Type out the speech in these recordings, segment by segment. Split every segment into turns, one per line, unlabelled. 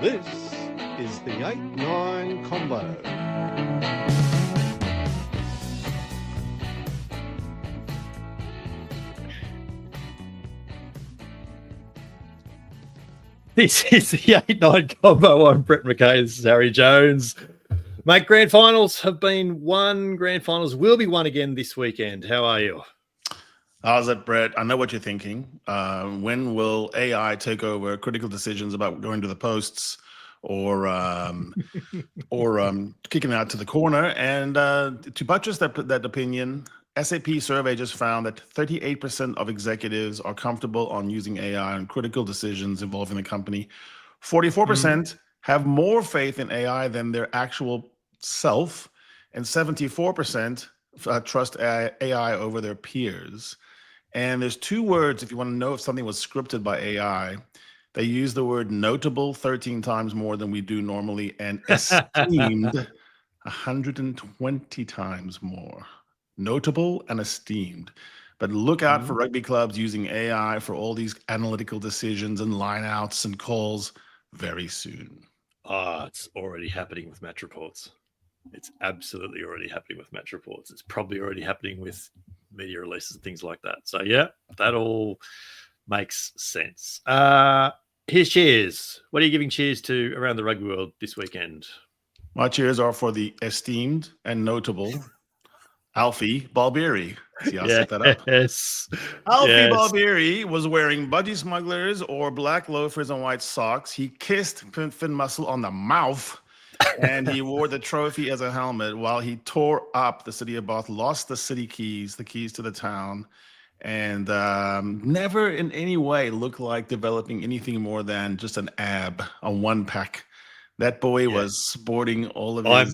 This is the 8-9 Combo.
This is the 8-9 Combo. I'm Brett McKay. This is Harry Jones. Mate, grand finals have been won. Grand finals will be won again this weekend. How are you?
How's it, Brett? I know what you're thinking. When will AI take over critical decisions about going to the posts or kicking out to the corner? And to buttress that opinion, SAP survey just found that 38% of executives are comfortable on using AI on critical decisions involving the company. 44% have more faith in AI than their actual self, and 74% trust AI over their peers. And there's two words, if you want to know if something was scripted by AI, they use the word notable 13 times more than we do normally, and esteemed 120 times more. Notable and esteemed. But look out for rugby clubs using AI for all these analytical decisions and lineouts and calls very soon.
It's already happening with match reports. It's absolutely already happening with match reports. It's probably already happening with media releases and things like that. So, yeah, that all makes sense. Here's cheers. What are you giving cheers to around the rugby world this weekend?
My cheers are for the esteemed and notable Alfie Balbiri. See, I'll set that up.
Yes.
Alfie Balbiri was wearing budgie smugglers or black loafers and white socks. He kissed Finn Muscle on the mouth, and he wore the trophy as a helmet while he tore up the city of Bath, lost the city keys, the keys to the town, and never in any way looked like developing anything more than just an ab, a one pack. That boy was sporting all of his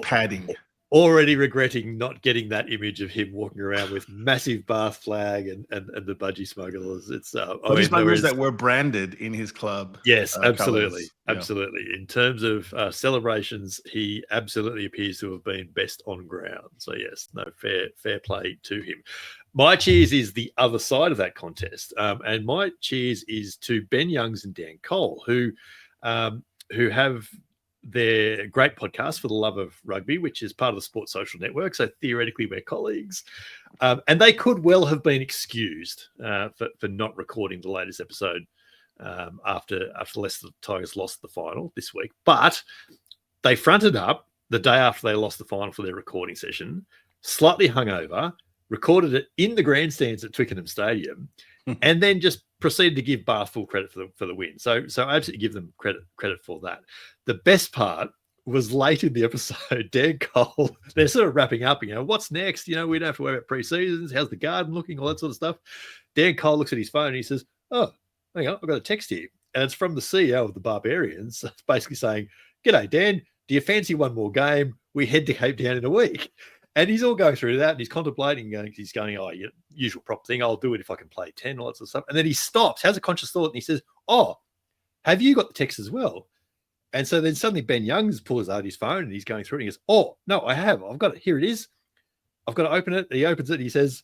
padding.
Already regretting not getting that image of him walking around with massive Bath flag and the budgie smugglers. It's
budgie smugglers that were branded in his club.
Yes, absolutely,
colours.
Absolutely. In terms of celebrations, he absolutely appears to have been best on ground. So yes, no, fair play to him. My cheers is the other side of that contest, and my cheers is to Ben Youngs and Dan Cole, who have their great podcast For the Love of Rugby, which is part of the Sports Social Network. So theoretically, we're colleagues. And they could well have been excused for not recording the latest episode after Leicester Tigers lost the final this week. But they fronted up the day after they lost the final for their recording session, slightly hungover, recorded it in the grandstands at Twickenham Stadium, and then just proceeded to give Bath full credit for the win. So I absolutely give them credit for that. The best part was late in the episode, Dan Cole, they're sort of wrapping up, what's next? We don't have to worry about pre-seasons. How's the garden looking? All that sort of stuff. Dan Cole looks at his phone and he says, oh, hang on, I've got a text here. And it's from the CEO of the Barbarians. It's basically saying, g'day, Dan, do you fancy one more game? We head to Cape Town in a week. And he's all going through that and he's contemplating, he's going, oh, your usual prop thing, I'll do it if I can play 10, all that sort of stuff. And then he stops, has a conscious thought, and he says, oh, have you got the text as well? And so then suddenly Ben Youngs pulls out his phone and he's going through it and he goes, oh, no, I have. I've got it. Here it is. I've got to open it. And he opens it and he says,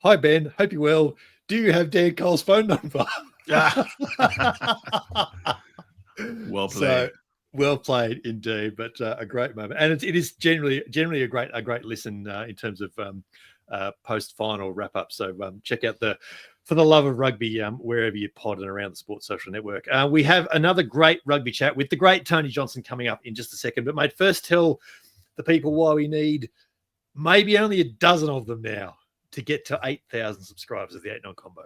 hi, Ben. Hope you're well. Do you have Dan Cole's phone number?
Well played.
So, well played indeed, but a great moment. And it is generally a great listen in terms of post-final wrap-up. So check out For the Love of Rugby wherever you pod and around the Sports Social Network. We have another great rugby chat with the great Tony Johnson coming up in just a second. But, mate, first tell the people why we need maybe only a dozen of them now to get to 8,000 subscribers of the 8-9 Combo.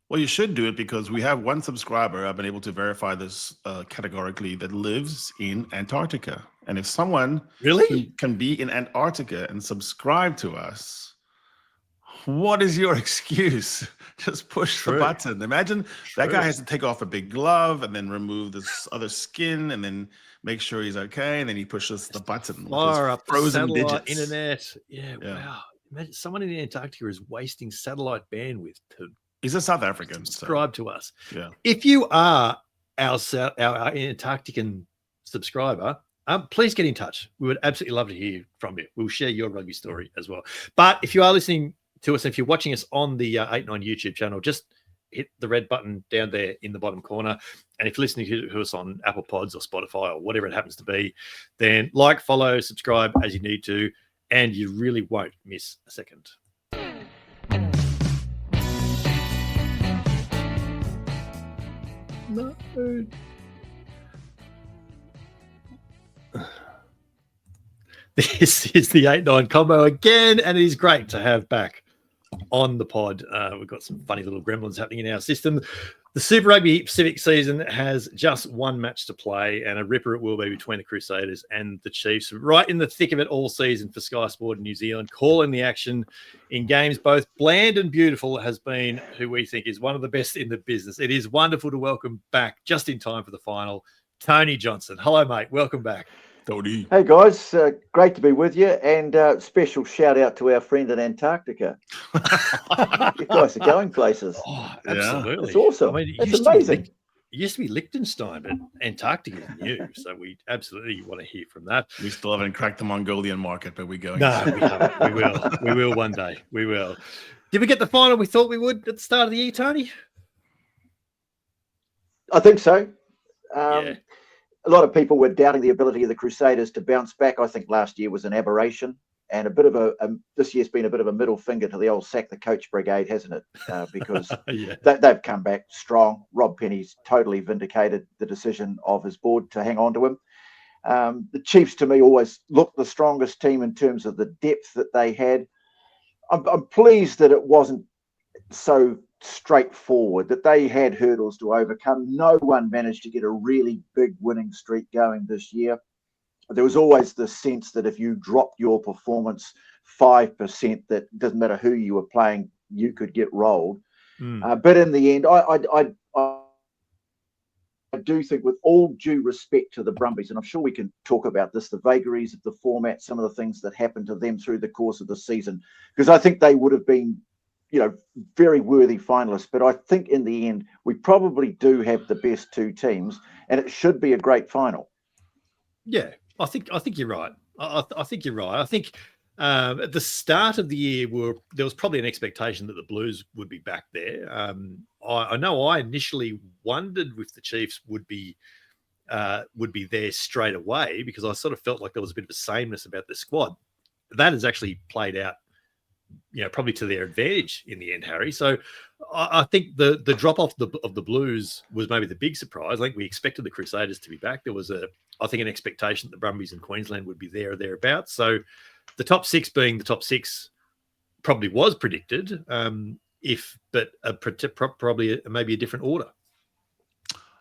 Well, you should do it because we have one subscriber, I've been able to verify this categorically, that lives in Antarctica. And if someone
really
can be in Antarctica and subscribe to us, what is your excuse? Just push the button. Imagine that guy has to take off a big glove and then remove this other skin and then make sure he's okay. And then he pushes the button.
Fire up
frozen
satellite
digits.
Internet. Yeah, wow. Imagine someone in Antarctica is wasting satellite bandwidth to
He's a South African.
Subscribe to us.
Yeah.
If you are our Antarctican subscriber, please get in touch. We would absolutely love to hear from you. We'll share your rugby story as well. But if you are listening to us, if you're watching us on the 8-9 YouTube channel, just hit the red button down there in the bottom corner. And if you're listening to us on Apple Pods or Spotify or whatever it happens to be, then like, follow, subscribe as you need to, and you really won't miss a second. No. This is the 8-9 combo again, and it is great to have back on the pod. We've got some funny little gremlins happening in our system. The Super Rugby Pacific season has just one match to play, and a ripper it will be between the Crusaders and the Chiefs. Right in the thick of it all season for Sky Sport in New Zealand, calling the action in games both bland and beautiful, has been who we think is one of the best in the business. It is wonderful to welcome back, just in time for the final, Tony Johnson. Hello, mate. Welcome back.
Tony.
Hey guys, great to be with you, and special shout out to our friend in Antarctica. You guys are going places.
Oh, absolutely.
It's awesome.
I mean,
it's amazing.
It used to be Liechtenstein, but Antarctica is new, so we absolutely want to hear from that.
We still haven't cracked the Mongolian market, but we're going.
No, we haven't. We will. We will one day. We will. Did we get the final we thought we would at the start of the year, Tony?
I think so.
Yeah.
A lot of people were doubting the ability of the Crusaders to bounce back. I think last year was an aberration, and a bit of this year's been a bit of a middle finger to the old sack the coach brigade, hasn't it? Because they've come back strong. Rob Penny's totally vindicated the decision of his board to hang on to him. The Chiefs, to me, always looked the strongest team in terms of the depth that they had. I'm pleased that it wasn't so straightforward, that they had hurdles to overcome. No one managed to get a really big winning streak going this year. There was always the sense that if you dropped your performance 5%, that doesn't matter who you were playing, you could get rolled. But in the end, I do think, with all due respect to the Brumbies, and I'm sure we can talk about this, the vagaries of the format, some of the things that happened to them through the course of the season, because I think they would have been, very worthy finalists. But I think in the end, we probably do have the best two teams, and it should be a great final.
Yeah, I think you're right. I think you're right. I think at the start of the year, there was probably an expectation that the Blues would be back there. I know I initially wondered if the Chiefs would be there straight away, because I sort of felt like there was a bit of a sameness about the squad. That has actually played out, probably to their advantage in the end, Harry. So I think the drop off of the Blues was maybe the big surprise. I think we expected the Crusaders to be back. There was an expectation that the Brumbies and Queensland would be there or thereabouts. So the top six being the top six probably was predicted, probably maybe a different order.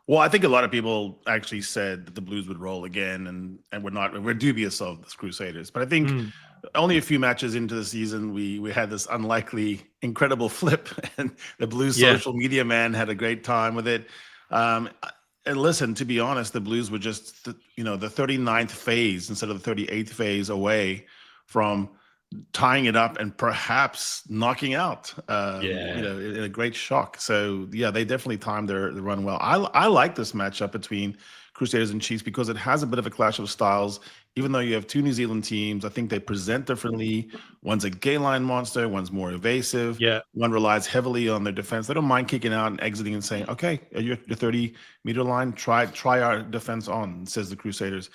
Well, I think a lot of people actually said that the Blues would roll again, and we're dubious of the Crusaders. But I think only a few matches into the season, we had this unlikely, incredible flip, and the Blues social media man had a great time with it. And listen, to be honest, the Blues were just the 39th phase instead of the 38th phase away from tying it up and perhaps knocking out, in a great shock. So they definitely timed their run well. I like this matchup between Crusaders and Chiefs because it has a bit of a clash of styles. Even though you have two New Zealand teams, I think they present differently. One's a gay line monster, one's more evasive. Yeah. One relies heavily on their defense. They don't mind kicking out and exiting and saying, okay, you're at your 30-meter line, try our defense on, says the Crusaders.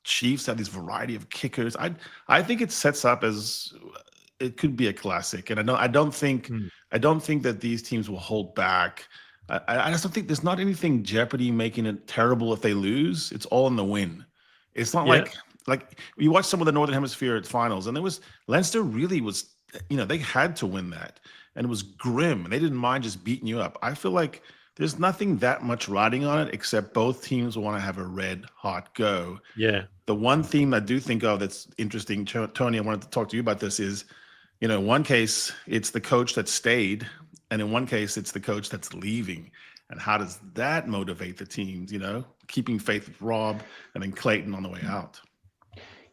Chiefs have this variety of kickers. I think it sets up as it could be a classic, and I don't think that these teams will hold back. I just don't think there's not anything jeopardy making it terrible if they lose. It's all in the win. It's not like you watch some of the Northern Hemisphere at finals, and Leinster really was, they had to win that, and it was grim. They didn't mind just beating you up. I feel like there's nothing that much riding on it, except both teams want to have a red hot go. Yeah. The one theme I do think of that's interesting, Tony, I wanted to talk to you about this is, in one case, it's the coach that stayed, and in one case, it's the coach that's leaving. And how does that motivate the teams, keeping faith with Rob and then Clayton on the way out?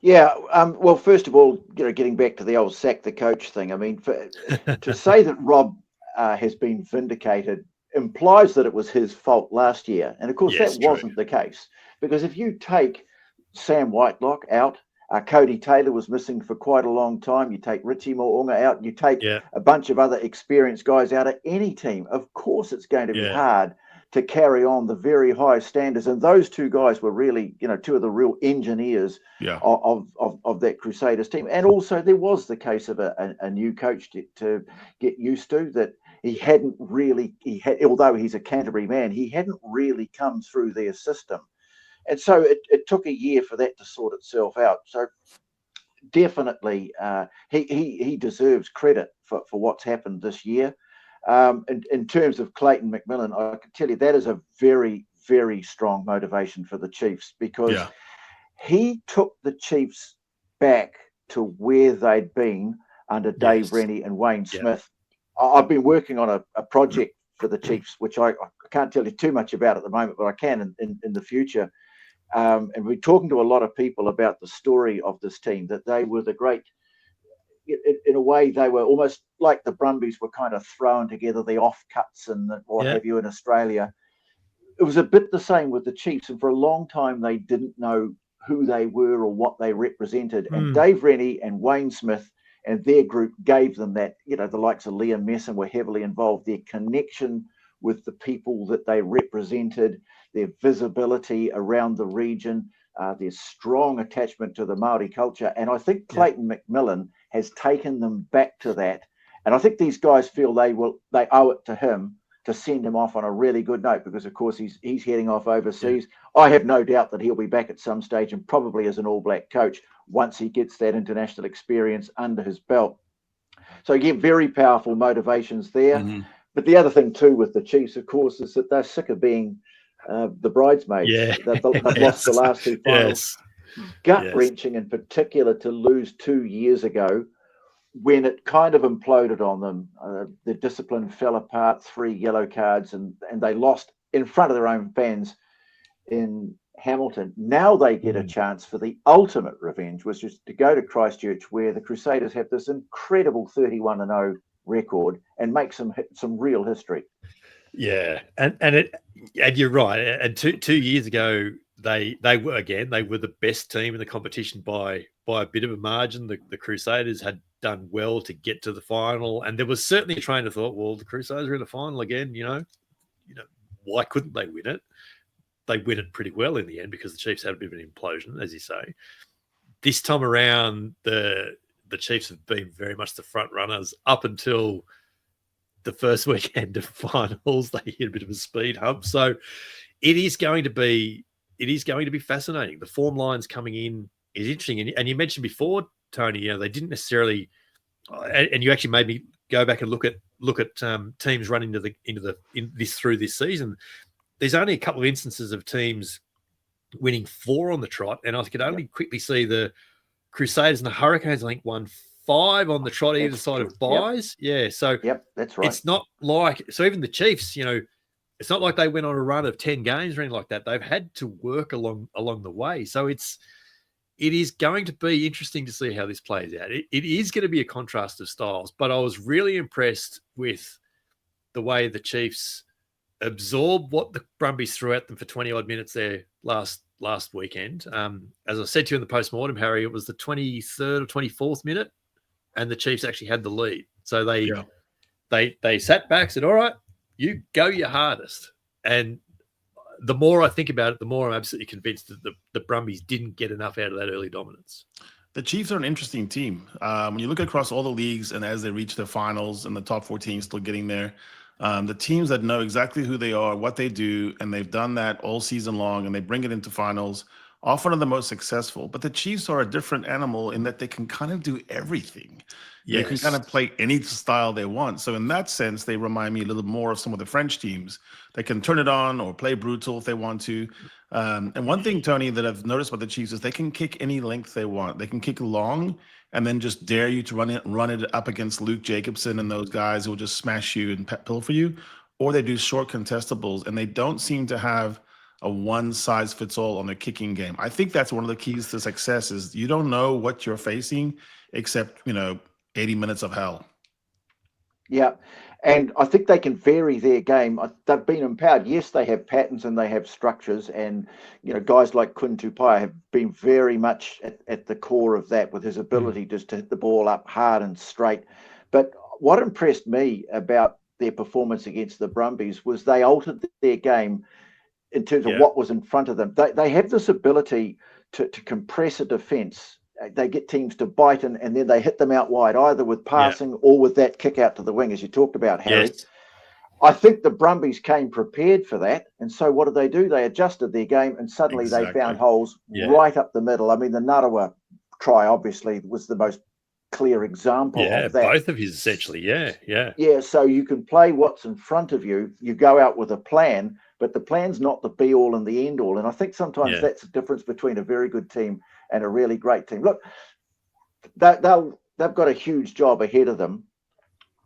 Yeah, well, first of all, getting back to the old sack the coach thing, I mean, to say that Rob has been vindicated implies that it was his fault last year. And of course, that wasn't the case. Because if you take Sam Whitelock out, Cody Taylor was missing for quite a long time. You take Richie Mo'unga out, you take a bunch of other experienced guys out of any team. Of course, it's going to be hard to carry on the very high standards. And those two guys were really, two of the real engineers of that Crusaders team. And also there was the case of a new coach to get used to, that although he's a Canterbury man, he hadn't really come through their system. And so it took a year for that to sort itself out. So definitely he deserves credit for what's happened this year. In terms of Clayton McMillan, I can tell you that is a very, very strong motivation for the Chiefs, because he took the Chiefs back to where they'd been under Dave Rennie and Wayne Smith. I've been working on a project for the Chiefs, which I can't tell you too much about at the moment, but I can in the future. And we're talking to a lot of people about the story of this team, that they were the great, in a way, they were almost like the Brumbies were kind of throwing together the offcuts and what have you in Australia. It was a bit the same with the Chiefs. And for a long time, they didn't know who they were or what they represented. And Dave Rennie and Wayne Smith and their group gave them that, the likes of Liam Messon were heavily involved. Their connection with the people that they represented, their visibility around the region, their strong attachment to the Māori culture. And I think Clayton McMillan has taken them back to that. And I think these guys feel they owe it to him to send him off on a really good note, because of course he's heading off overseas. I have no doubt that he'll be back at some stage, and probably as an All Black coach once he gets that international experience under his belt. So again, very powerful motivations there. But the other thing too with the Chiefs, of course, is that they're sick of being the bridesmaids. They've lost the last two finals. Gut-wrenching in particular to lose 2 years ago, when it kind of imploded on them. The discipline fell apart, 3 yellow cards, and they lost in front of their own fans in Hamilton. Now they get a chance for the ultimate revenge, which is to go to Christchurch, where the Crusaders have this incredible 31-0 record and make some real history.
Yeah, and you're right. And two years ago, they were the best team in the competition by a bit of a margin. The Crusaders had done well to get to the final, and there was certainly a train of thought, well, the Crusaders are in the final again. Why couldn't they win it? They win it pretty well in the end, because the Chiefs had a bit of an implosion, as you say. This time around, the Chiefs have been very much the front runners up until the first weekend of finals. They hit a bit of a speed hump. So it is going to be fascinating. The form lines coming in is interesting. And you mentioned before, Tony, they didn't necessarily, and you actually made me go back and look at teams running through this season. There's only a couple of instances of teams winning 4 on the trot, and I could only quickly see the Crusaders and the Hurricanes, I think, won 5 on the trot either side of buys. So
that's right.
It's not like, so even the Chiefs, it's not like they went on a run of 10 games or anything like that. They've had to work along the way. So it is going to be interesting to see how this plays out. It is going to be a contrast of styles, but I was really impressed with the way the Chiefs absorb what the Brumbies threw at them for 20-odd minutes there last weekend. As I said to you in the post-mortem, Harry, it was the 23rd or 24th minute, and the Chiefs actually had the lead. So they sat back, said, all right, you go your hardest. And the more I think about it, the more I'm absolutely convinced that the Brumbies didn't get enough out of that early dominance.
The Chiefs are an interesting team. When you look across all the leagues, and as they reach the finals and the top 14 still getting there, the teams that know exactly who they are, what they do, and they've done that all season long, and they bring it into finals, often are the most successful. But the Chiefs are a different animal in that they can kind of do everything. They can kind of play any style they want. So in that sense, they remind me a little more of some of the French teams. They can turn it on or play brutal if they want to. And one thing, Tony, that I've noticed about the Chiefs is they can kick any length they want. They can kick long and then just dare you to run it up against Luke Jacobson and those guys who will just smash you and pilfer you. Or they do short contestables, and they don't seem to have a one-size-fits-all on their kicking game. I think that's one of the keys to success is you don't know what you're facing except, 80 minutes of hell.
Yeah. And I think they can vary their game. They've been empowered. Yes, they have patterns and they have structures. And, guys like Kun Tupai have been very much at the core of that, with his ability just to hit the ball up hard and straight. But what impressed me about their performance against the Brumbies was they altered their game in terms of what was in front of them. They have this ability to compress a defence. They get teams to bite and then they hit them out wide, either with passing or with that kick out to the wing, as you talked about, Harry.
Yes.
I think the Brumbies came prepared for that. And so what did? They adjusted their game, and suddenly they found holes right up the middle. I mean, the Narawa try obviously was the most clear example of that.
Both of his essentially,
Yeah, so you can play what's in front of you. You go out with a plan, but the plan's not the be-all and the end-all. And I think sometimes that's the difference between a very good team and a really great team. Look, they've got a huge job ahead of them,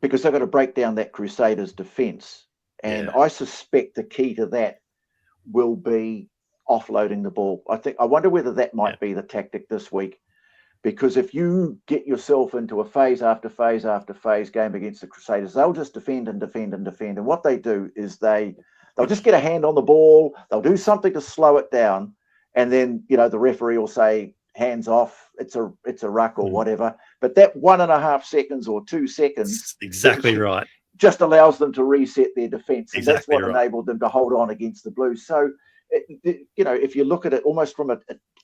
because they've got to break down that Crusaders defence. And I suspect the key to that will be offloading the ball. I wonder whether that might be the tactic this week, because if you get yourself into a phase after phase after phase game against the Crusaders, they'll just defend and defend and defend. And what they do is they'll just get a hand on the ball. They'll do something to slow it down. And then, the referee will say, hands off, it's a ruck or whatever. But that 1.5 seconds or 2 seconds,
exactly right,
just allows them to reset their defence. And that's what enabled them to hold on against the Blues. So, if you look at it almost from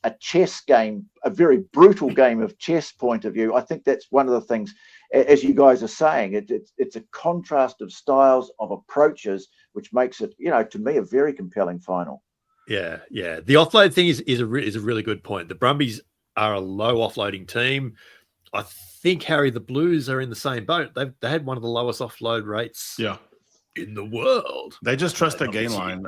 a chess game, a very brutal game of chess point of view, I think that's one of the things, as you guys are saying, it's a contrast of styles, of approaches, which makes it, to me, a very compelling final.
Yeah. The offload thing is a really good point. The Brumbies are a low offloading team. I think, Harry, the Blues are in the same boat. They had one of the lowest offload rates in the world.
They just trust their gain line.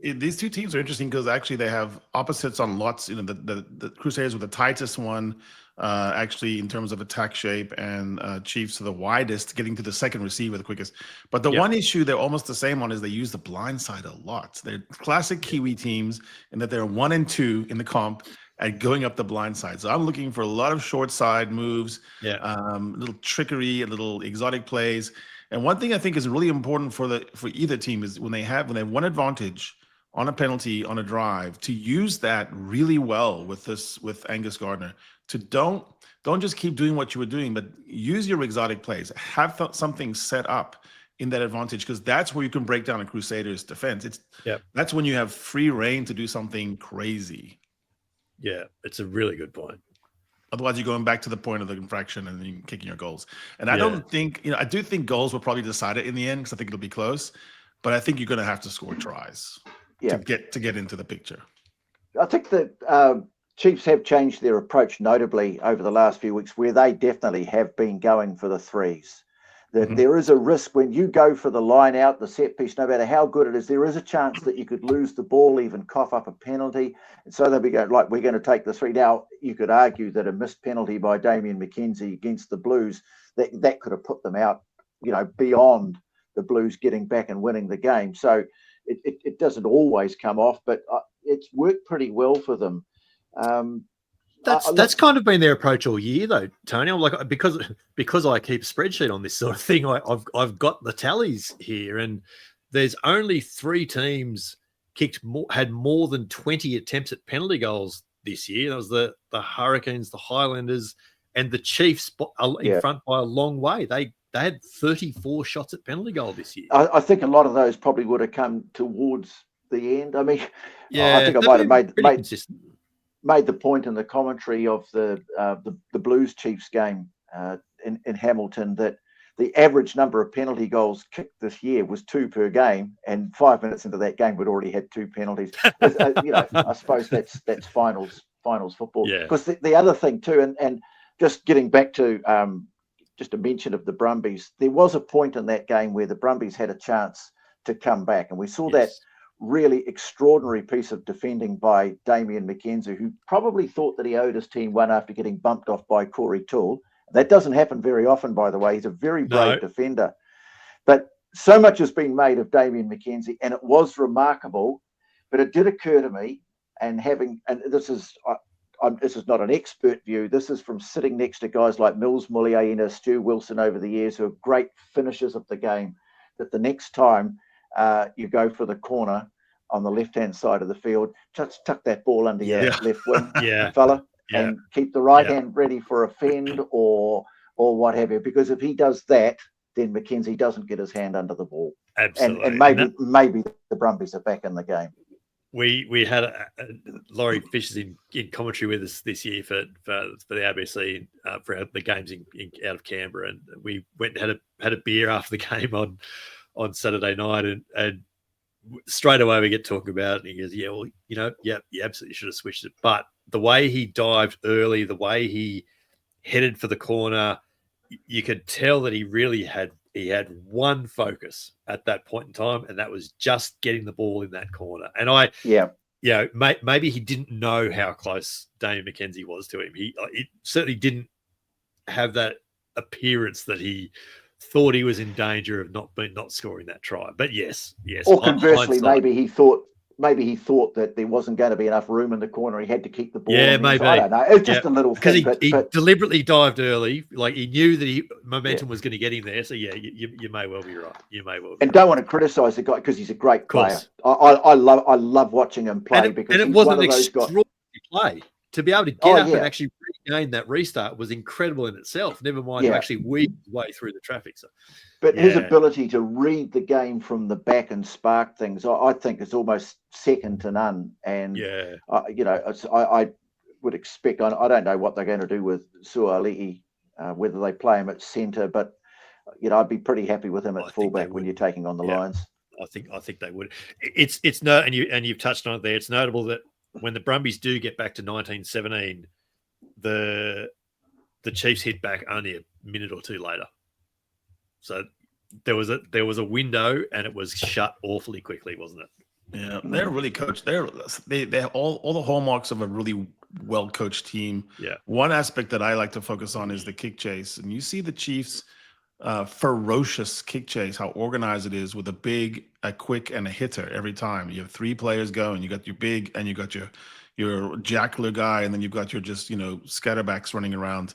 These two teams are interesting because actually they have opposites on lots. The Crusaders were the tightest one, actually, in terms of attack shape, and Chiefs are the widest, getting to the second receiver the quickest. But the one issue they're almost the same on is they use the blind side a lot. They're classic Kiwi teams in that they're 1 and 2 in the comp at going up the blind side. So I'm looking for a lot of short side moves, a little trickery, a little exotic plays. And one thing I think is really important for either team is when they have one advantage on a penalty, on a drive, to use that really well with Angus Gardner. To don't just keep doing what you were doing, but use your exotic plays. Have something set up in that advantage, because that's where you can break down a Crusaders defense. That's when you have free reign to do something crazy.
Yeah, it's a really good point.
Otherwise, you're going back to the point of the infraction and then kicking your goals. And I don't think, I do think goals will probably decide it in the end, because I think it'll be close. But I think you're going to have to score tries to get into the picture.
I think that Chiefs have changed their approach notably over the last few weeks, where they definitely have been going for the threes. There is a risk when you go for the line out, the set piece, no matter how good it is, there is a chance that you could lose the ball, even cough up a penalty. And so they'll be going, like, we're going to take the three. Now, you could argue that a missed penalty by Damien McKenzie against the Blues, that could have put them out, beyond the Blues getting back and winning the game. So it doesn't always come off, but it's worked pretty well for them.
That's kind of been their approach all year, though, Tony. I'm like, because I keep a spreadsheet on this sort of thing, I've got the tallies here, and there's only 3 teams had more than 20 attempts at penalty goals this year. That was the Hurricanes, the Highlanders, and the Chiefs in front by a long way. They had 34 shots at penalty goal this year.
I think a lot of those probably would have come towards the end. I mean, I think I might have made the point in the commentary of the Blues Chiefs game in Hamilton that the average number of penalty goals kicked this year was 2 per game, and 5 minutes into that game we'd already had 2 penalties. I suppose that's finals football. Because the other thing too, and just getting back to just a mention of the Brumbies, there was a point in that game where the Brumbies had a chance to come back, and we saw that really extraordinary piece of defending by Damien McKenzie, who probably thought that he owed his team one after getting bumped off by Corey Toole. That doesn't happen very often, by the way. He's a very brave defender. But so much has been made of Damien McKenzie, and it was remarkable. But it did occur to me, and this is, this is not an expert view. This is from sitting next to guys like Mills Muliaina, Stu Wilson over the years, who are great finishers of the game, that the next time you go for the corner on the left-hand side of the field, just tuck that ball under your left wing, fella, and keep the right hand ready for a fend or what have you. Because if he does that, then Mackenzie doesn't get his hand under the ball.
Absolutely.
And maybe the Brumbies are back in the game.
We had Laurie Fishers in commentary with us this year for the ABC for the games out of Canberra, and we went and had a beer after the game on Saturday night, and straight away we get talking about it, and he goes, you absolutely should have switched it. But the way he dived early, the way he headed for the corner, you could tell that he really had one focus at that point in time, and that was just getting the ball in that corner. And maybe he didn't know how close Damien McKenzie was to him. It certainly didn't have that appearance that he thought he was in danger of not scoring that try. But yes.
Or conversely, maybe he thought that there wasn't going to be enough room in the corner. He had to keep the ball.
Yeah, maybe.
I don't know. It's just a little thing.
Because he deliberately dived early. Like, he knew that momentum was going to get him there. So, you may well be right. You may well be
and don't want to criticise the guy because he's a great player. I love watching him play.
And it wasn't an extraordinary play. To be able to get up and actually regain that restart was incredible in itself. Never mind to actually weave his way through the traffic. So,
his ability to read the game from the back and spark things, I think, is almost second to none. And I would expect. I don't know what they're going to do with Suali'i, whether they play him at centre, but I'd be pretty happy with him at fullback when you're taking on the Lions.
I think they would. It's no, and you've touched on it there. It's notable that when the Brumbies do get back to 1917, the Chiefs hit back only a minute or two later. So there was a window, and it was shut awfully quickly, wasn't it?
Yeah, they're really coached. They have all the hallmarks of a really well coached team.
Yeah.
One aspect that I like to focus on is the kick chase, and you see the Chiefs' ferocious kick chase, how organized it is with a big, a quick, and a hitter every time. You have three players going. You got your big, and you got your jackler guy, and then you've got your just scatterbacks running around.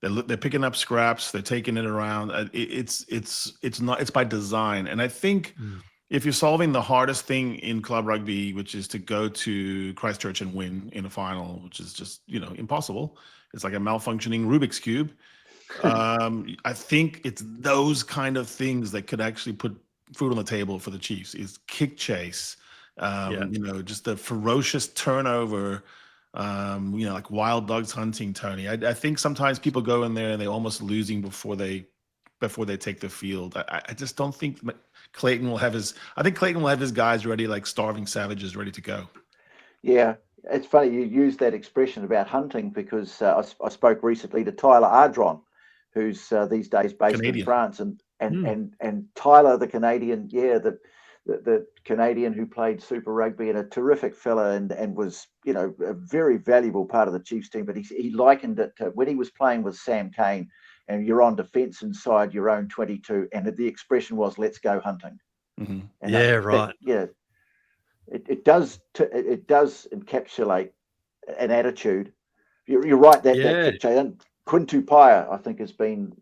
They're picking up scraps. They're taking it around. It's by design, and I think if you're solving the hardest thing in club rugby, which is to go to Christchurch and win in a final, which is just impossible. It's like a malfunctioning Rubik's cube. I think it's those kind of things that could actually put food on the table for the Chiefs. Is kick chase, just the ferocious turnover, like wild dogs hunting, Tony. I think sometimes people go in there and they're almost losing before they take the field. I just don't think Clayton will have his. I think Clayton will have his guys ready, like starving savages, ready to go.
Yeah. It's funny you use that expression about hunting because I spoke recently to Tyler Ardron, who's these days based Canadian. In France, and Tyler, the Canadian, the Canadian who played Super Rugby and a terrific fella and was a very valuable part of the Chiefs team. But he likened it to when he was playing with Sam Cane, and you're on defence inside your own 22, and the expression was "Let's go hunting."
Mm-hmm. Right.
It does encapsulate an attitude. You're right that Quintu Paia, I think, has been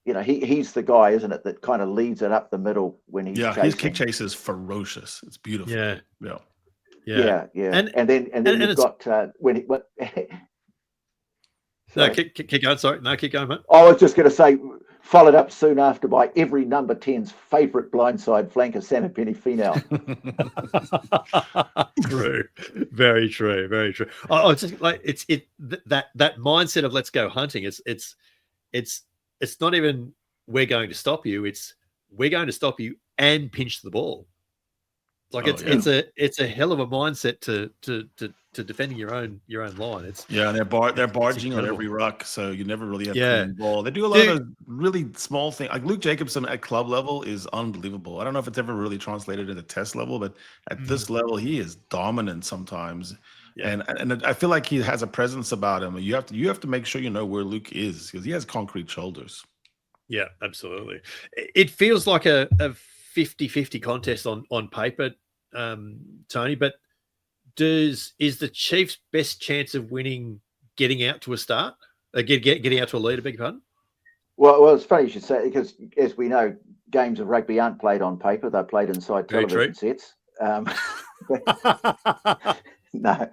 he's the guy, isn't it, that kind of leads it up the middle when he's chasing.
His kick chase is ferocious. It's beautiful.
Yeah.
And then you've got
No, keep going. Sorry, no, keep going, mate.
I was just going to say, followed up soon after by every number 10's favourite blindside flanker, Sam Demi-Finales.
True, very true, very true. Oh, it's just like that mindset of let's go hunting. It's not even we're going to stop you. It's we're going to stop you and pinch the ball. Like it's a hell of a mindset to defending your own line.
And they're barging on every ruck, so you never really have to win the ball. They do a lot of really small things. Like Luke Jacobson at club level is unbelievable. I don't know if it's ever really translated into test level, but at this level, he is dominant sometimes. Yeah. And I feel like he has a presence about him. You have to make sure you know where Luke is because he has concrete shoulders.
Yeah, absolutely. It feels like a 50-50 contest on paper, Tony, but is the Chiefs' best chance of winning getting out to a start? Getting out to a lead, I beg your pardon?
Well, it's funny you should say, because as we know, games of rugby aren't played on paper; they're played inside television sets. No,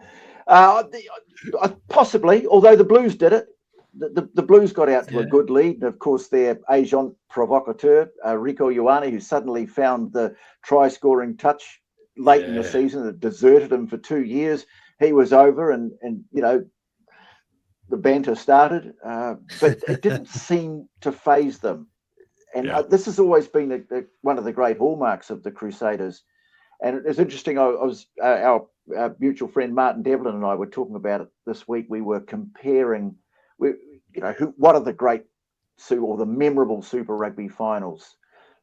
possibly. Although the Blues did it, the Blues got out to a good lead, and of course their agent provocateur Rico Ioane, who suddenly found the try-scoring touch late in the season, that deserted him for 2 years. He was over, and the banter started, but it didn't seem to faze them. And this has always been one of the great hallmarks of the Crusaders. And it's interesting. I was our mutual friend Martin Devlin and I were talking about it this week. We were comparing, what are the great or the memorable Super Rugby finals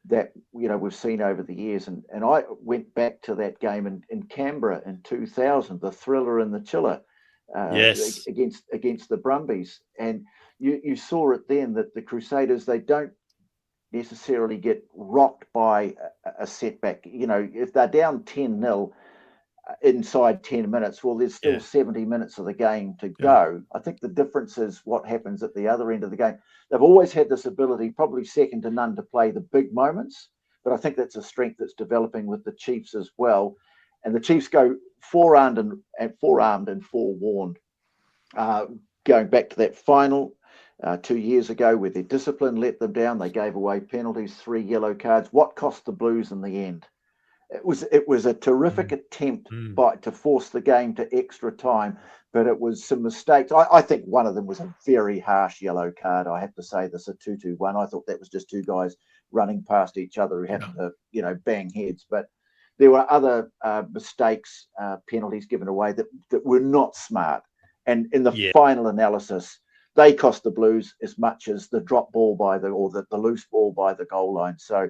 that we've seen over the years. And I went back to that game in Canberra in 2000, the thriller and the chiller. Against the Brumbies, and you saw it then that the Crusaders, they don't necessarily get rocked by a setback. If they're down 10-0 inside 10 minutes, well, there's still 70 minutes of the game to go. I think the difference is what happens at the other end of the game. They've always had this ability, probably second to none, to play the big moments, but I think that's a strength that's developing with the Chiefs as well. And the Chiefs go forearmed and forewarned. Going back to that final 2 years ago, where their discipline let them down, they gave away penalties, 3 yellow cards. What cost the Blues in the end? It was a terrific attempt to force the game to extra time, but it was some mistakes. I think one of them was a very harsh yellow card. I have to say this, a 2-2-1. I thought that was just two guys running past each other who happened to bang heads, but there were other mistakes, penalties given away that were not smart. And in the final analysis, they cost the Blues as much as the drop ball the loose ball by the goal line. So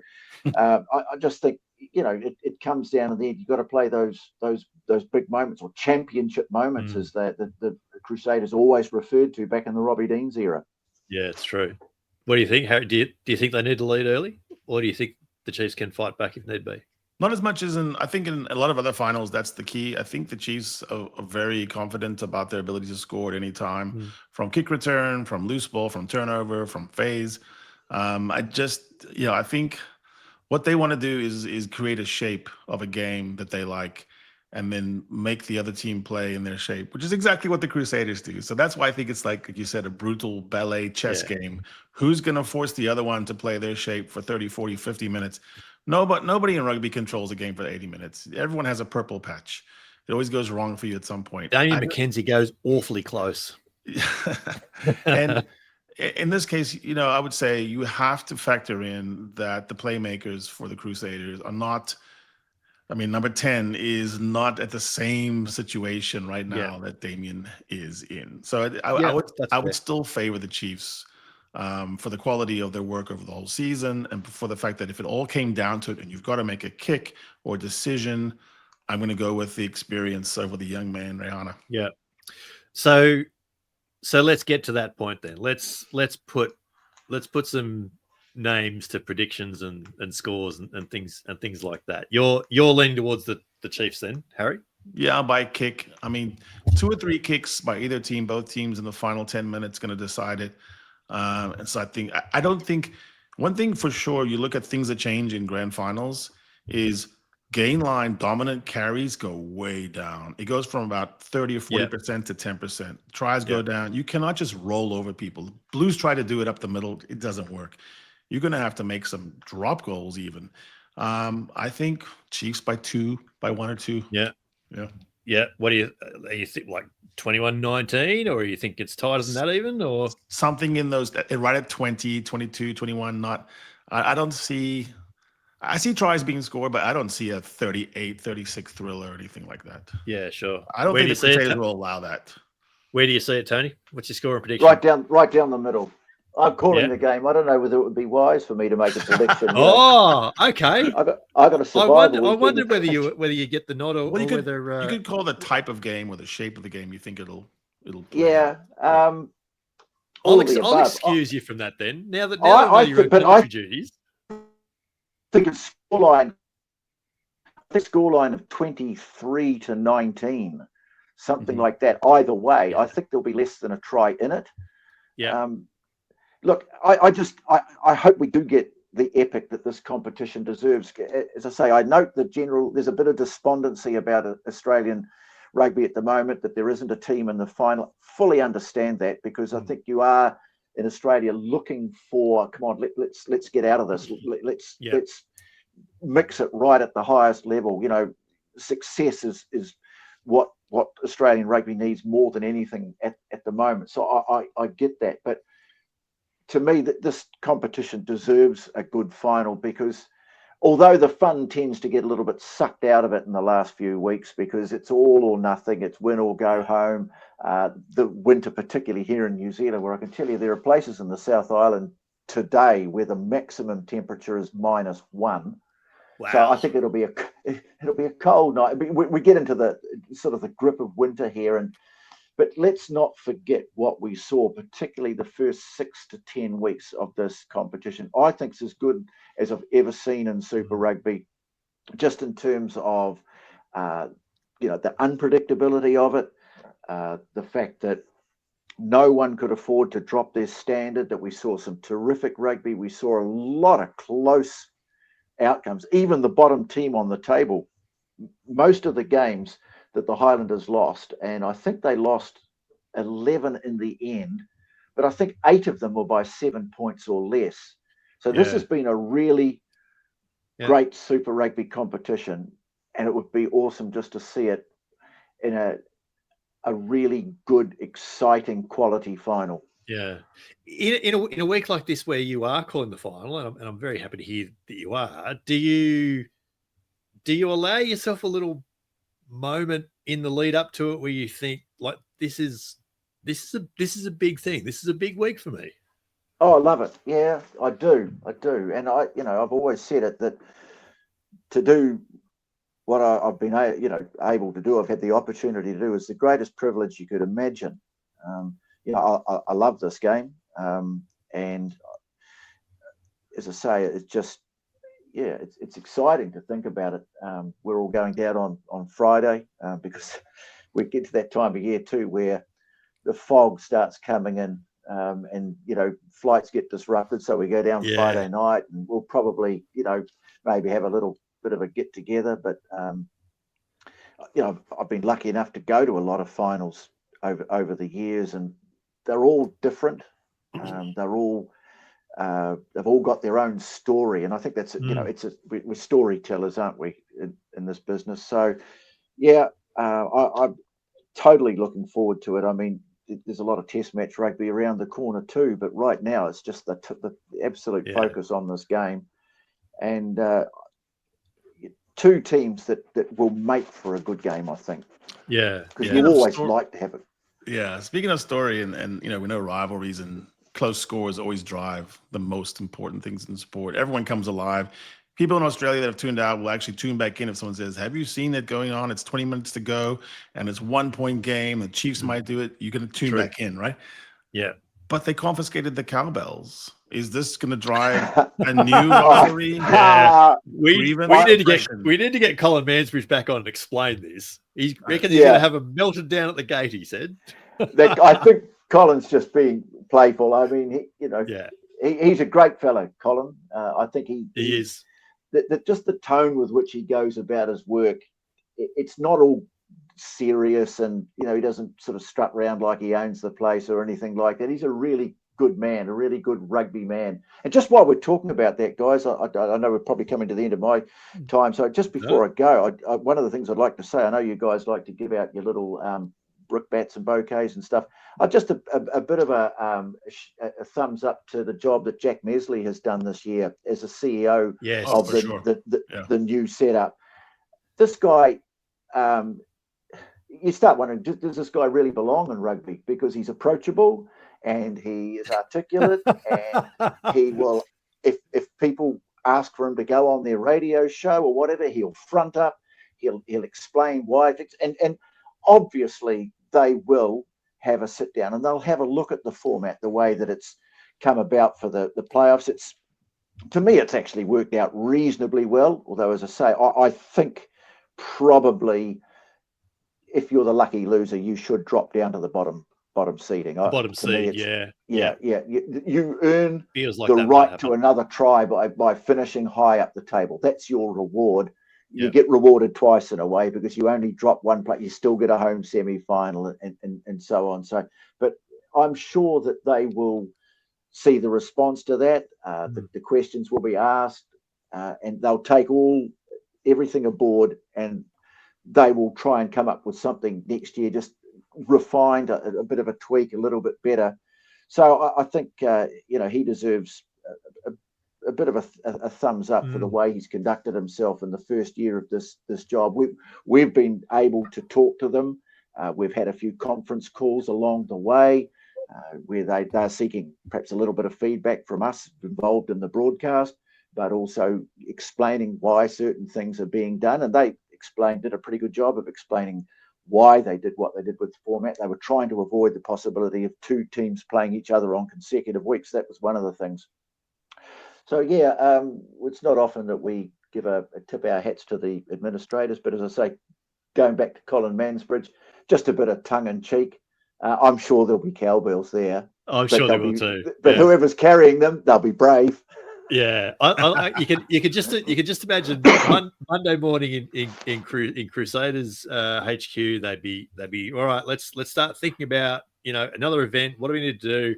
I just think, it comes down to the end. You've got to play those big moments, or championship moments, as the Crusaders always referred to back in the Robbie Deans era. Yeah,
it's true. What do you think? Do you think they need to lead early, or do you think the Chiefs can fight back if need be?
Not as much as I think in a lot of other finals, that's the key. I think the Chiefs are very confident about their ability to score at any time, from kick return, from loose ball, from turnover, from phase. I think what they want to do is create a shape of a game that they like, and then make the other team play in their shape, which is exactly what the Crusaders do. So that's why I think it's like you said, a brutal ballet chess game. Who's going to force the other one to play their shape for 30, 40, 50 minutes? No, but nobody in rugby controls a game for 80 minutes. Everyone has a purple patch. It always goes wrong for you at some point.
Damien McKenzie goes awfully close.
And in this case, I would say you have to factor in that the playmakers for the Crusaders are not, number 10 is not at the same situation right now that Damien is in. So I would still favor the Chiefs for the quality of their work over the whole season, and for the fact that if it all came down to it and you've got to make a kick or decision, I'm going to go with the experience over the young man, Rihanna.
Yeah. So let's get to that point then. Let's put some names to predictions and scores and things like that. You're leaning towards the Chiefs then, Harry?
Yeah, by kick. 2 or 3 kicks by either team, both teams in the final 10 minutes going to decide it. And so I don't think one thing for sure, you look at things that change in grand finals, is gain line dominant carries go way down. It goes from about 30 or 40% to 10%. Tries go down. You cannot just roll over people. Blues try to do it up the middle. It doesn't work. You're going to have to make some drop goals even. I think Chiefs by 1 or 2.
Yeah. What do you think, like 21-19, or you think it's tighter than that even, or
something in those right at 20, 22, 21? I don't see. I see tries being scored, but I don't see a 38, 36 thriller or anything like that.
Yeah, sure.
I don't think the Crusaders will allow that.
Where do you see it, Tony? What's your score and prediction?
Right down the middle. I'm calling the game. I don't know whether it would be wise for me to make a prediction.
Okay.
I got a survival.
I wondered whether you get the nod or
you
whether
you could call the type of game or the shape of the game you think it'll play.
Yeah.
I'll excuse you from that then. Now that you're on duties.
I think it's scoreline think scoreline of 23-19, something like that. Either way, I think there'll be less than a try in it.
Yeah.
Look, I hope we do get the epic that this competition deserves. As I say, I note there's a bit of despondency about Australian rugby at the moment, that there isn't a team in the final. Fully understand that, because I think you are in Australia looking for, come on, let's get out of this. Let's mix it right at the highest level. You know, success is what Australian rugby needs more than anything at the moment. So I get that, but to me, this competition deserves a good final, because although the fun tends to get a little bit sucked out of it in the last few weeks, because it's all or nothing, it's win or go home. The winter, particularly here in New Zealand, where I can tell you there are places in the South Island today where the maximum temperature is -1. Wow. So I think it'll be a cold night. We get into the sort of the grip of winter here, but let's not forget what we saw, particularly the first 6 to 10 weeks of this competition. I think it's as good as I've ever seen in Super Rugby, just in terms of the unpredictability of it, the fact that no one could afford to drop their standard, that we saw some terrific rugby. We saw a lot of close outcomes. Even the bottom team on the table, most of the games that the Highlanders lost, and I think they lost 11 in the end, but I think 8 of them were by 7 points or less. So this has been a really great Super Rugby competition, and it would be awesome just to see it in a really good, exciting, quality final.
Yeah. In a week like this where you are calling the final, and I'm very happy to hear that you are, do you allow yourself a little moment in the lead up to it where you think, like, this is a big thing, this is a big week for me?
Oh, I love it. Yeah, I do, and I've always said it, that to do what I've been able to do, I've had the opportunity to do, is the greatest privilege you could imagine. I love this game, and as I say, it's just it's exciting to think about it. We're all going down on Friday, because we get to that time of year too where the fog starts coming in, and flights get disrupted. So we go down Friday night, and we'll probably maybe have a little bit of a get together. But I've been lucky enough to go to a lot of finals over the years, and they're all different. They've all got their own story, and I think that's we're storytellers, aren't we, in this business? So I'm totally looking forward to it. I mean, there's a lot of test match rugby around the corner too, but right now it's just the absolute focus on this game, and two teams that will make for a good game, I think. Because you always like to have it.
Yeah, speaking of story, and we know rivalries and close scores always drive the most important things in sport. Everyone comes alive. People in Australia that have tuned out will actually tune back in if someone says, have you seen it going on? It's 20 minutes to go, and it's 1 point game. The Chiefs might do it. You're going to tune back in, right?
Yeah.
But they confiscated the cowbells. Is this going to drive a new rivalry?
We need to get Colin Mansbridge back on and explain this. He reckons he's going to have them melted down at the gate, he said.
I think Colin's just being playful. I mean, he's a great fellow, Colin. I think he
is.
Just the tone with which he goes about his work, it's not all serious, and he doesn't sort of strut around like he owns the place or anything like that. He's a really good man, a really good rugby man. And just while we're talking about that, guys, I know we're probably coming to the end of my time, so just before I go, one of the things I'd like to say, I know you guys like to give out your little brickbats and bouquets and stuff. Just a bit of a thumbs up to the job that Jack Mesley has done this year as a CEO of the new setup. This guy, you start wondering, does this guy really belong in rugby? Because he's approachable, and he is articulate, and he will, if people ask for him to go on their radio show or whatever, he'll front up, he'll explain why, and obviously they will have a sit down and they'll have a look at the format, the way that it's come about for the playoffs. To me, it's actually worked out reasonably well. Although, as I say, I think probably, if you're the lucky loser, you should drop down to the bottom seeding.
Bottom seed,
yeah. You earn
feels like
the right to another try by finishing high up the table. That's your reward. You get rewarded twice in a way, because you only drop one play, you still get a home semi-final and so on. So, but I'm sure that they will see the response to that. The questions will be asked, and they'll take everything aboard, and they will try and come up with something next year, just refined, a bit of a tweak, a little bit better. So I think he deserves a bit of a thumbs up for the way he's conducted himself in the first year of this job. We've been able to talk to them. We've had a few conference calls along the way where they're seeking perhaps a little bit of feedback from us involved in the broadcast, but also explaining why certain things are being done. And they did a pretty good job of explaining why they did what they did with the format. They were trying to avoid the possibility of two teams playing each other on consecutive weeks. That was one of the things. So, it's not often that we give a tip our hats to the administrators, but as I say, going back to Colin Mansbridge, just a bit of tongue in cheek. I'm sure there'll be cowbells there.
I'm sure there will too.
But whoever's carrying them, they'll be brave.
Yeah, you could just imagine Monday morning in Crusaders HQ. They'd be all right. Let's start thinking about another event. What do we need to do?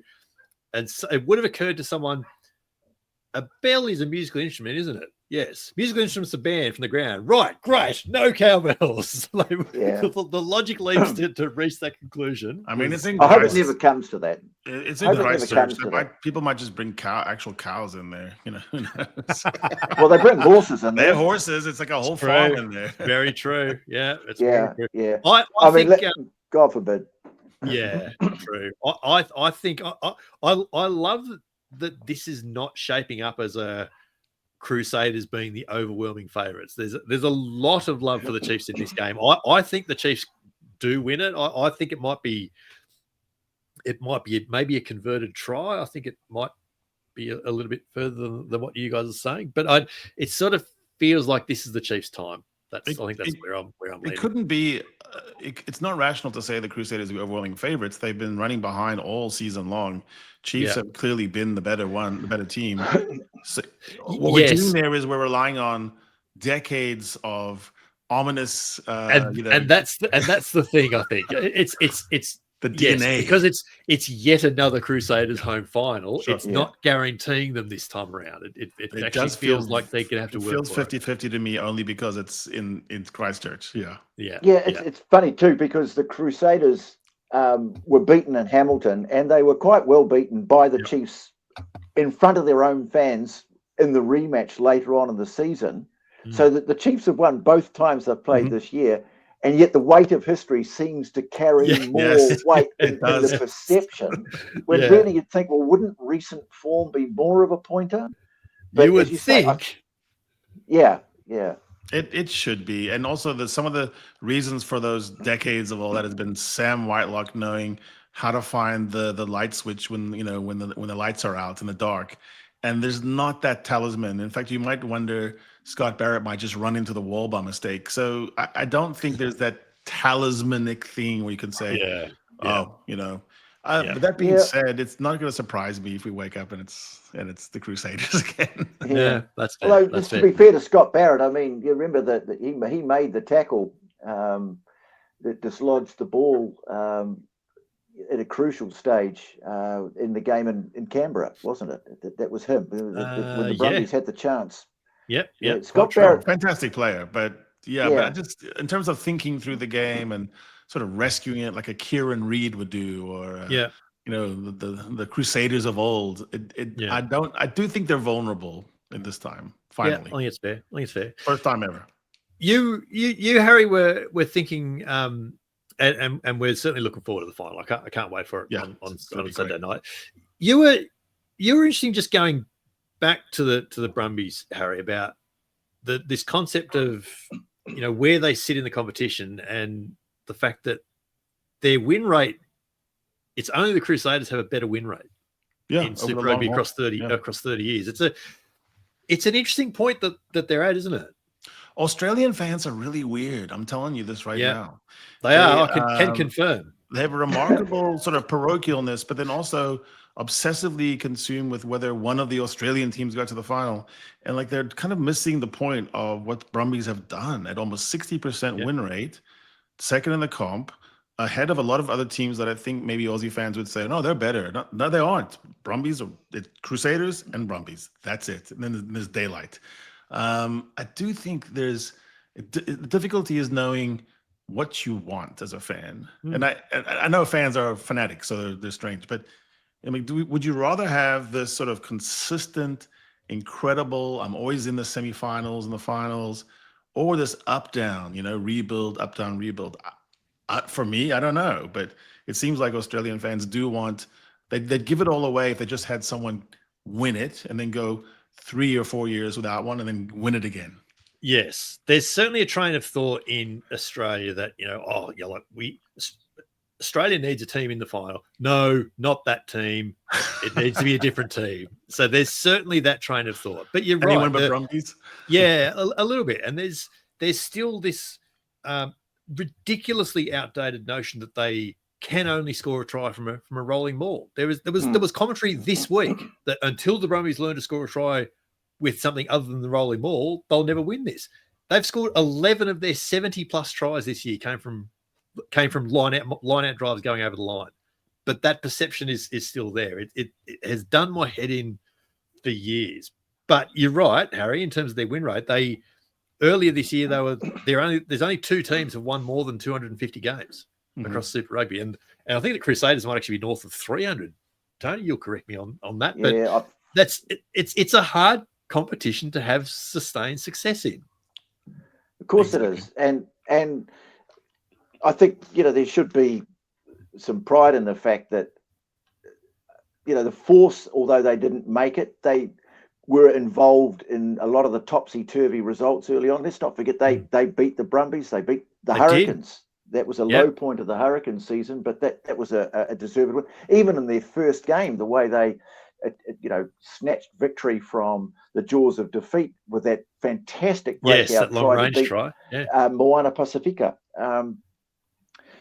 And so it would have occurred to someone. A bell is a musical instrument, isn't it? Yes. Musical instruments are banned from the ground. Right, great. No cowbells. The logic leads to reach that conclusion.
I mean,
I hope it never comes to that.
It's in Christchurch. People might just bring actual cows in there. Who knows?
Well, they bring horses in there.
They're horses. It's like a whole farm in there.
Very true. Yeah.
Yeah.
I think,
God forbid.
Yeah, true. I think I love that this is not shaping up as a Crusaders being the overwhelming favourites. There's a lot of love for the Chiefs in this game. I think the Chiefs do win it. I think it might be maybe a converted try. I think it might be a little bit further than what you guys are saying. But it sort of feels like this is the Chiefs' time. I think that's where I'm leaning.
It couldn't be. It's not rational to say the Crusaders are the overwhelming favorites. They've been running behind all season long. Chiefs have clearly been the better team. So what we're doing there is we're relying on decades of ominous,
and that's the thing. I think it's
the DNA,
because it's yet another Crusaders home final. Sure. It's not guaranteeing them this time around. It actually feels like they're gonna have to work.
It feels 50-50 to me, only because it's in Christchurch.
It's funny too, because the Crusaders were beaten in Hamilton, and they were quite well beaten by the Chiefs in front of their own fans in the rematch later on in the season. So that the Chiefs have won both times they've played this year, and yet the weight of history seems to carry more weight in the perception. When really you'd think, well, wouldn't recent form be more of a pointer?
But you would think.
It should be. And also some of the reasons for those decades of all that has been Sam Whitelock knowing how to find the light switch when the lights are out in the dark. And there's not that talisman. In fact, you might wonder Scott Barrett might just run into the wall by mistake. So I don't think there's that talismanic thing where you can say, But that being said, it's not going to surprise me if we wake up and it's the Crusaders again.
That's fair.
Although, to be fair to Scott Barrett, I mean, you remember that he made the tackle that dislodged the ball at a crucial stage in the game in Canberra, wasn't it? That was him when the Brumbies had the chance.
Yep.
Scott Barrett,
fantastic player, but but just in terms of thinking through the game and sort of rescuing it like a Kieran Reid would do, or the Crusaders of old. I do think they're vulnerable at this time. Finally,
I think it's fair.
First time ever.
You Harry, were thinking, and we're certainly looking forward to the final. I can't wait for it on Sunday night. You were interesting, just going back to the Brumbies, Harry, about this concept of where they sit in the competition and the fact that their win rate, it's only the Crusaders have a better win rate in Super Rugby across 30 years. It's an interesting point that they're at, isn't it?
Australian fans are really weird. I'm telling you this right now.
They are. I can confirm.
They have a remarkable sort of parochialness, but then also obsessively consumed with whether one of the Australian teams got to the final. And like they're kind of missing the point of what Brumbies have done at almost 60% win rate, second in the comp, ahead of a lot of other teams that I think maybe Aussie fans would say, no, they're better. No, they aren't. Brumbies are Crusaders and Brumbies. That's it. And then there's daylight. I do think the difficulty is knowing what you want as a fan. And I know fans are fanatics, so they're strange, but I mean, would you rather have this sort of consistent, incredible, I'm always in the semifinals and the finals, or this up-down, rebuild, up-down, rebuild? For me, I don't know, but it seems like Australian fans do want, they'd give it all away if they just had someone win it and then go 3 or 4 years without one and then win it again.
Yes, there's certainly a train of thought in Australia that, Australia needs a team in the final. No, not that team. It needs to be a different team. So there's certainly that train of thought. But you're right.
Anyone but Brumbies?
Yeah, a little bit. And there's still this ridiculously outdated notion that they can only score a try from a rolling ball. There was commentary this week that until the Brumbies learn to score a try with something other than the rolling ball, they'll never win this. They've scored 11 of their 70+ tries this year came from line out drives going over the line. But that perception is still there. It has done my head in for years. But you're right, Harry, in terms of their win rate. Earlier this year there's only 2 teams have won more than 250 games across Super Rugby. And I think the Crusaders might actually be north of 300. Tony, you'll correct me on that. But it's a hard competition to have sustained success in.
Of course it is. And I think, there should be some pride in the fact that, the Force, although they didn't make it, they were involved in a lot of the topsy-turvy results early on. Let's not forget they beat the Brumbies, they beat the Hurricanes. That was a low point of the Hurricane season, but that was a deserved win. Even in their first game, the way they snatched victory from the jaws of defeat with that fantastic breakout
that long-range try.
Moana Pacifica.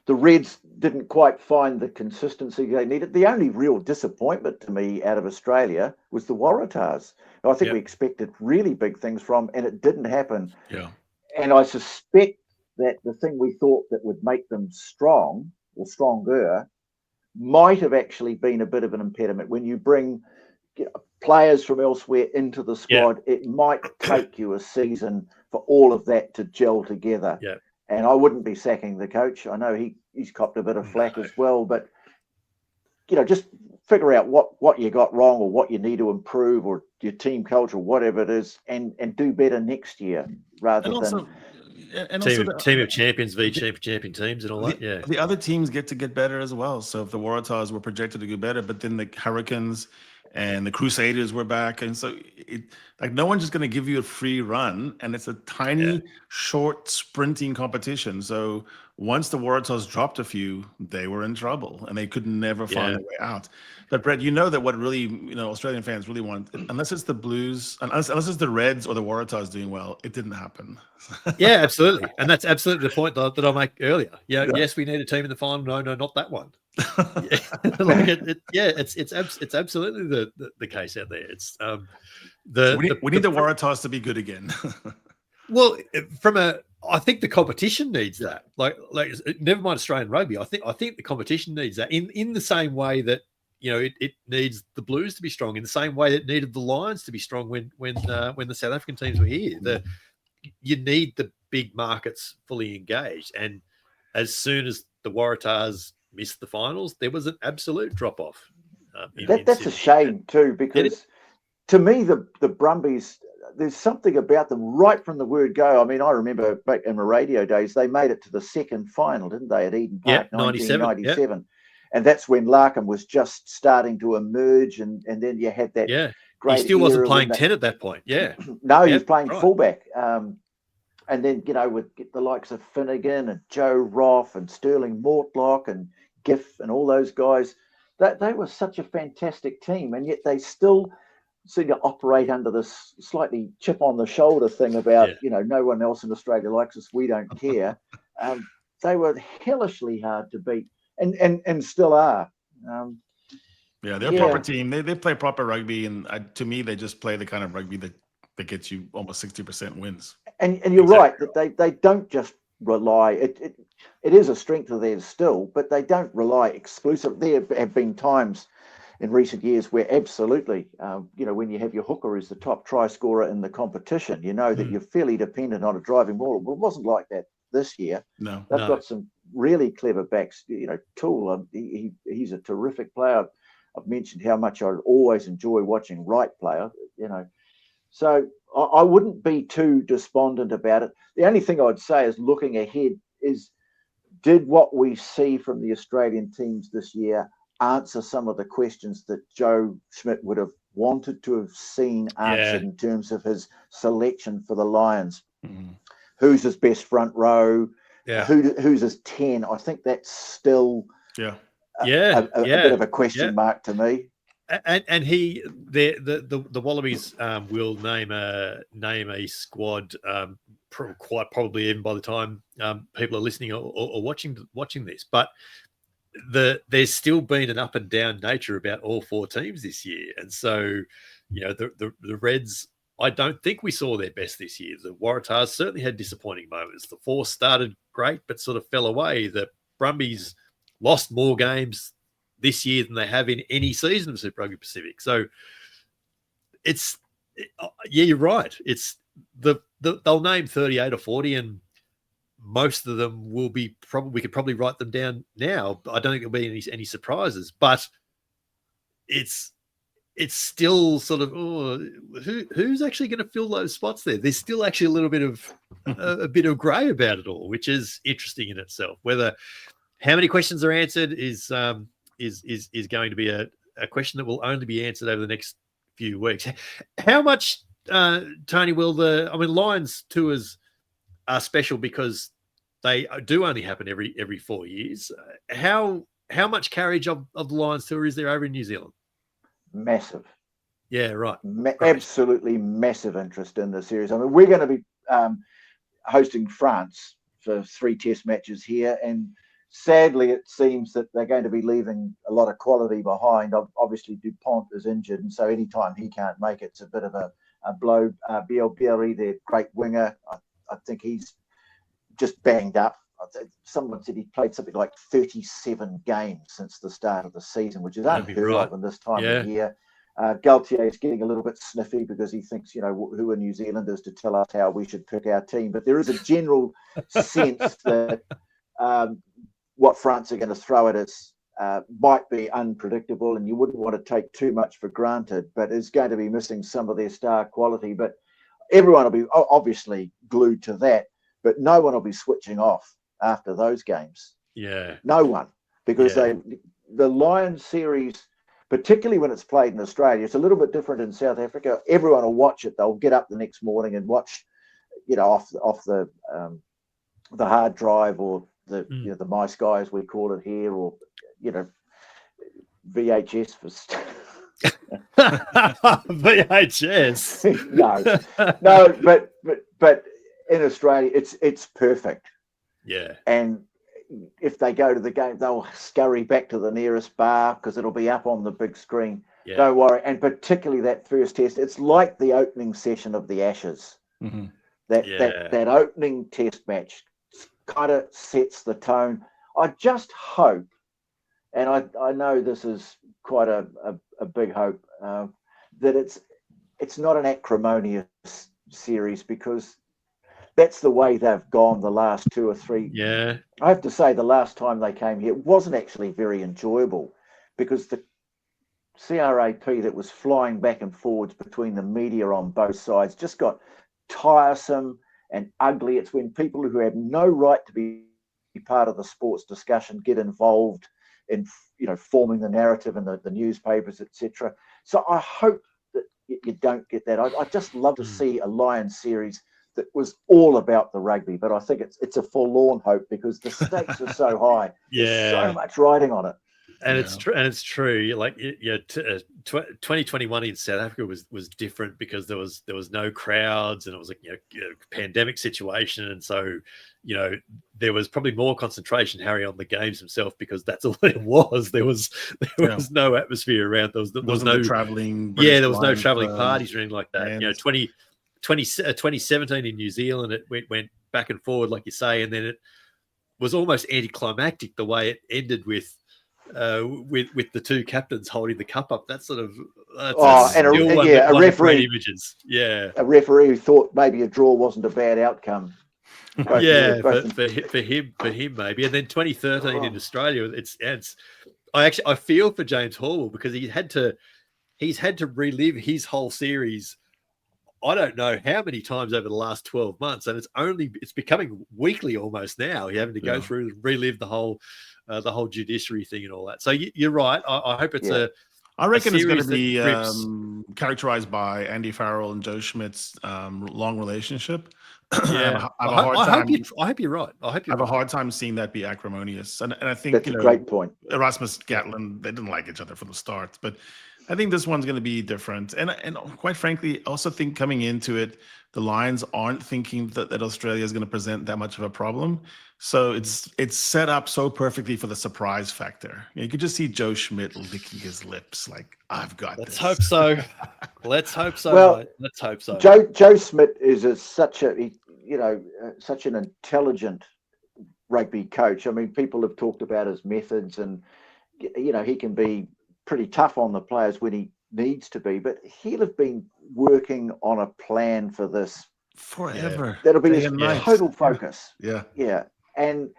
The Reds didn't quite find the consistency they needed. The only real disappointment to me out of Australia was the Waratahs. I think we expected really big things from, and it didn't happen. Yeah. And I suspect that the thing we thought that would make them strong or stronger might have actually been a bit of an impediment. When you bring players from elsewhere into the squad, it might take you a season for all of that to gel together. Yeah. And I wouldn't be sacking the coach. I know he's copped a bit of flack as well, but just figure out what you got wrong or what you need to improve or your team culture, whatever it is, and do better next year rather than
team of champions v champion teams and all that. Yeah,
the other teams get to get better as well. So if the Waratahs were projected to do better, but then the Hurricanes and the Crusaders were back, and so no one's just going to give you a free run, and it's a tiny, short, sprinting competition. So once the Waratahs dropped a few, they were in trouble, and they could never find a way out. But Brett, that what really Australian fans really want, unless it's the Blues, unless it's the Reds or the Waratahs doing well, it didn't happen.
Yeah, absolutely, and that's absolutely the point that I make earlier. Yes, we need a team in the final. No, not that one. It's absolutely the case out there. It's
we need the Waratahs to be good again.
Well, I think the competition needs that. Like never mind Australian rugby. I think the competition needs that in the same way that it needs the Blues to be strong, in the same way it needed the Lions to be strong when the South African teams were here. You need the big markets fully engaged, and as soon as the Waratahs missed the finals, there was an absolute drop-off.
That's a shame too, because to me, the Brumbies, there's something about them right from the word go. I mean, I remember back in my radio days, they made it to the second final, didn't they, at Eden Park, 1997. Yep. And that's when Larkham was just starting to emerge, and then you had that great.
He still wasn't playing 10 at that point. Yeah.
No, he was playing fullback. And then, with the likes of Finnegan and Joe Roth and Sterling Mortlock and Giff and all those guys, they were such a fantastic team, and yet they still seem to operate under this slightly chip on the shoulder thing about, no one else in Australia likes us, we don't care. They were hellishly hard to beat and still are.
They're a proper team. They play proper rugby, and to me, they just play the kind of rugby that gets you almost 60% wins.
And you're right that they don't just rely. It is a strength of theirs still, but they don't rely exclusively. There have been times in recent years where absolutely, when you have your hooker as the top try scorer in the competition, that you're fairly dependent on a driving ball. Well, it wasn't like that this year.
No,
they've got some really clever backs. Toole, he's a terrific player. I've mentioned how much I always enjoy watching Wright player. So I wouldn't be too despondent about it. The only thing I'd say is looking ahead is, did what we see from the Australian teams this year answer some of the questions that Joe Schmidt would have wanted to have seen answered in terms of his selection for the Lions? Mm-hmm. Who's his best front row? Yeah. Who's his 10? I think that's still a bit of a question mark to me.
And the Wallabies will name a squad quite probably even by the time people are listening or watching this. But there's still been an up and down nature about all four teams this year, and so the Reds, I don't think we saw their best this year. The Waratahs certainly had disappointing moments. The Force started great but sort of fell away. The Brumbies lost more games this year than they have in any season of Super Rugby Pacific. So you're right. It's they'll name 38 or 40, and most of them will be we could probably write them down now. I don't think there'll be any surprises, but it's still sort of who's actually going to fill those spots there. There's still actually a little bit of a bit of grey about it all, which is interesting in itself. Whether how many questions are answered is going to be a question that will only be answered over the next few weeks. How much, Tony, Lions tours are special because they do only happen every 4 years. How much carriage of the Lions tour is there over in New Zealand?
Massive.
Yeah, right.
Absolutely massive interest in the series. I mean, we're going to be hosting France for 3 test matches here, and sadly, it seems that they're going to be leaving a lot of quality behind. Obviously, Dupont is injured, and so anytime he can't make it, it's a bit of a blow. Bielbieri, their great winger, I think he's just banged up. Someone said he played something like 37 games since the start of the season, which is unheard of in this time of year. Galtier is getting a little bit sniffy because he thinks, who are New Zealanders to tell us how we should pick our team. But there is a general sense that what France are going to throw at us might be unpredictable, and you wouldn't want to take too much for granted, but is going to be missing some of their star quality. But everyone will be obviously glued to that, but no one will be switching off after those games.
Yeah.
No one, because the Lions series, particularly when it's played in Australia, it's a little bit different in South Africa. Everyone will watch it. They'll get up the next morning and watch, off the hard drive or the My Sky, as we call it here, or VHS for
VHS.
no, but in Australia, it's perfect.
Yeah.
And if they go to the game, they'll scurry back to the nearest bar because it'll be up on the big screen. Yeah. Don't worry. And particularly that first test, it's like the opening session of the Ashes. Mm-hmm. That opening test match kind of sets the tone. I just hope, and I know this is quite a big hope, that it's not an acrimonious series, because that's the way they've gone the last 2 or 3.
Yeah.
I have to say, the last time they came here, it wasn't actually very enjoyable, because the CRAP that was flying back and forwards between the media on both sides just got tiresome and ugly. It's when people who have no right to be part of the sports discussion get involved in, forming the narrative in the newspapers, etc. So I hope that you don't get that. I just love to see a Lions series that was all about the rugby, but I think it's a forlorn hope, because the stakes are so high.
Yeah.
There's so much riding on it.
And it's true. And it's true. Like 2021 in South Africa was different because there was no crowds and it was like pandemic situation, and so there was probably more concentration, Harry, on the games himself because that's all it was. There was no atmosphere around. There was no
traveling.
There was no traveling parties or anything like that. 2017 in New Zealand, it went back and forward, like you say, and then it was almost anticlimactic the way it ended with the two captains holding the cup up. That's sort of a referee images. Yeah,
a referee who thought maybe a draw wasn't a bad outcome.
For him maybe. And then 2013 in Australia, I feel for James Horwell because he's had to relive his whole series. I don't know how many times over the last 12 months, and it's becoming weekly almost now. You're having to go through and relive the whole judiciary thing and all that. So you're right. I hope it's
I reckon it's going to be characterized by Andy Farrell and Joe Schmidt's long relationship.
Yeah, I hope you're right. I have a
hard time seeing that be acrimonious, and I think
that's a great point.
Erasmus Gatlin, they didn't like each other from the start, but I think this one's going to be different. And quite frankly, I also think coming into it, the Lions aren't thinking that Australia is going to present that much of a problem. So it's set up so perfectly for the surprise factor. You could just see Joe Schmidt licking his lips like, I've got
Let's
this.
Hope so. Let's hope so.
Well,
mate. Let's hope so.
Joe Schmidt is such an intelligent rugby coach. I mean, people have talked about his methods, and he can be pretty tough on the players when he needs to be, but he'll have been working on a plan for this
forever.
That'll be his total focus.
Yeah.
And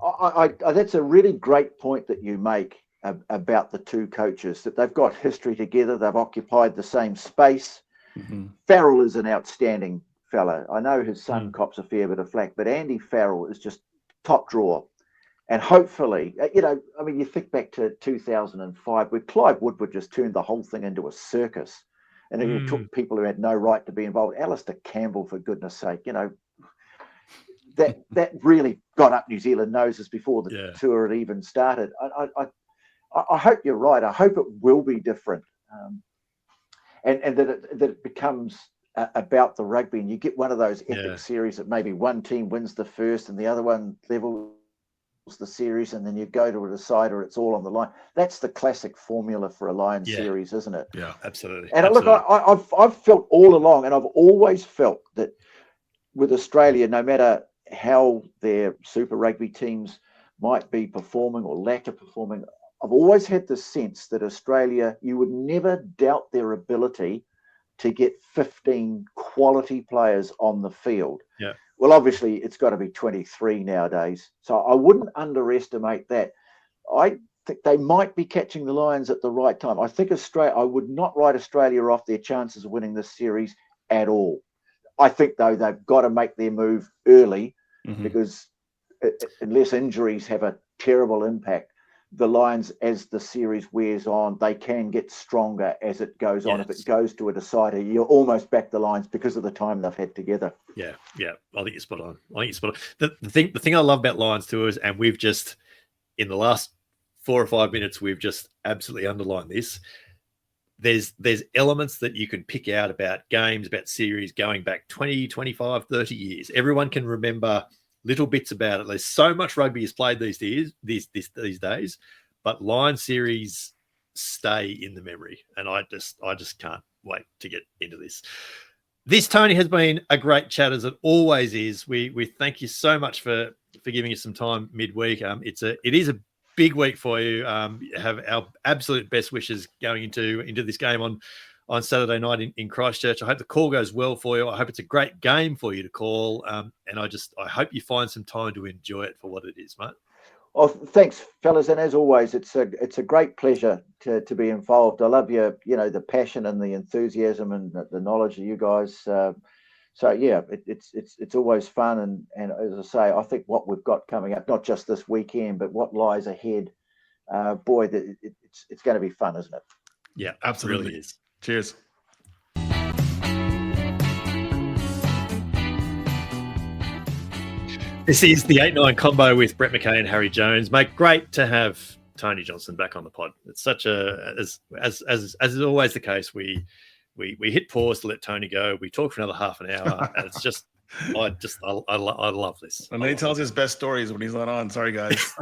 I that's a really great point that you make about the two coaches, that they've got history together. They've occupied the same space. Mm-hmm. Farrell is an outstanding fella. I know his son cops a fair bit of flack, but Andy Farrell is just top drawer. And hopefully, you think back to 2005, where Clive Woodward just turned the whole thing into a circus, and it took people who had no right to be involved. Alistair Campbell, for goodness sake, that really got up New Zealand noses before the tour had even started. I hope you're right. I hope it will be different, and that it becomes about the rugby, and you get one of those epic series that maybe one team wins the first and the other one levels the series, and then you go to a decider, it's all on the line. That's the classic formula for a Lions series, isn't it?
Yeah, absolutely.
And look, I've felt all along, and I've always felt that with Australia, no matter how their Super Rugby teams might be performing or lack of performing, I've always had the sense that Australia, you would never doubt their ability to get 15 quality players on the field.
Yeah.
Well, obviously, it's got to be 23 nowadays. So I wouldn't underestimate that. I think they might be catching the Lions at the right time. I think I would not write Australia off their chances of winning this series at all. I think, though, they've got to make their move early because unless injuries have a terrible impact, the Lions, as the series wears on, they can get stronger as it goes on. If it goes to a decider, you'll almost back the Lions because of the time they've had together.
Yeah. I think you're spot on. The thing I love about Lions too is, and we've just, in the last 4 or 5 minutes, we've just absolutely underlined this. There's elements that you can pick out about games, about series going back 20, 25, 30 years. Everyone can remember little bits about it. There's so much rugby is played these days, but Lions series stay in the memory, and I just can't wait to get into this. This, Tony, has been a great chat, as it always is. We thank you so much for giving us some time midweek. It is a big week for you. Have our absolute best wishes going into this game on Saturday night in Christchurch. I hope the call goes well for you. I hope it's a great game for you to call. And I hope you find some time to enjoy it for what it is, mate.
Well, thanks, fellas. And as always, it's a great pleasure to be involved. I love the passion and the enthusiasm and the knowledge of you guys. It's always fun. And as I say, I think what we've got coming up, not just this weekend, but what lies ahead, it's going to be fun, isn't it?
Yeah, absolutely. It really is.
Cheers.
This is the 8-9 combo with Brett McKay and Harry Jones. Mate, great to have Tony Johnson back on the pod. It's such a as is always the case. We hit pause to let Tony go. We talk for another half an hour, and it's just I love this.
And then he tells his best stories when he's not on. Sorry, guys.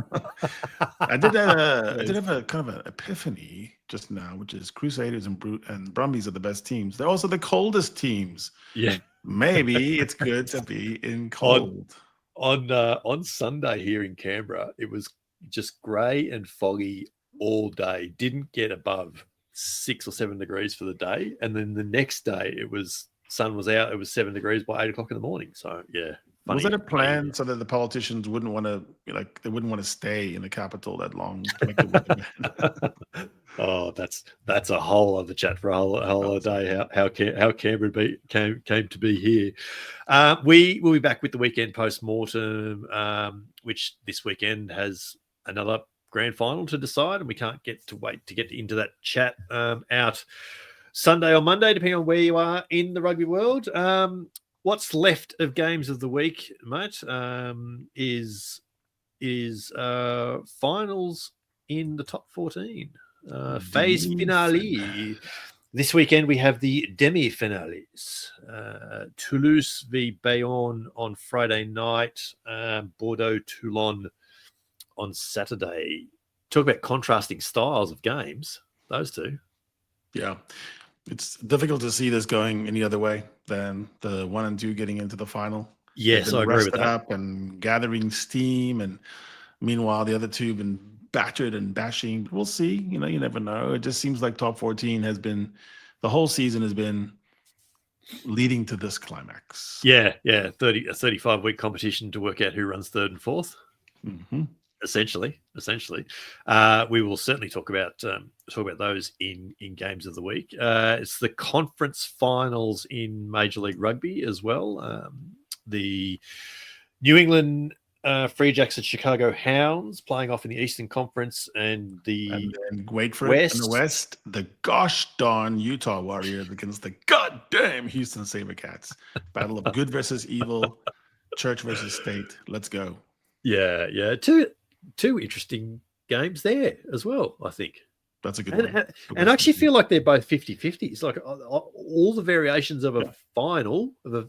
I did have a kind of an epiphany just now, which is Crusaders and Brumbies are the best teams. They're also the coldest teams.
Yeah,
maybe it's good to be in cold.
On Sunday here in Canberra, it was just grey and foggy all day. Didn't get above 6 or 7 degrees for the day, and then the next day it was sun was out. It was 7 degrees by 8 o'clock in the morning. So yeah, funny.
Was that a plan so that the politicians wouldn't want to they wouldn't want to stay in the capital that long? To make the
Oh, that's a whole other chat for a whole other day. How Canberra came to be here. We will be back with the weekend post-mortem, which this weekend has another grand final to decide, and we can't wait to get into that chat out Sunday or Monday, depending on where you are in the rugby world. What's left of games of the week, mate, is finals in the top 14. Phase finale. This weekend we have the demi-finales. Toulouse v Bayonne on Friday night. Bordeaux Toulon on Saturday. Talk about contrasting styles of games. Those two.
Yeah, it's difficult to see this going any other way than the 1 and 2 getting into the final.
Yes, I agree with that.
Up and gathering steam, and meanwhile the other two have been battered and bashing. We'll see. You never know. It just seems like top 14 has been, the whole season has been leading to this climax.
Yeah. A 35-week competition to work out who runs third and fourth.
Mm-hmm.
Essentially. We will certainly talk about those in games of the week. It's the conference finals in Major League Rugby as well. The New England Free Jacks and Chicago Hounds playing off in the Eastern Conference, and then
wait for it, in the West, the gosh darn Utah Warriors against the goddamn Houston SaberCats. Battle of good versus evil, church versus state. Let's go.
Yeah. Two interesting games there as well, I think.
That's a good one.
And I actually feel like they're both 50-50. It's like all the variations of a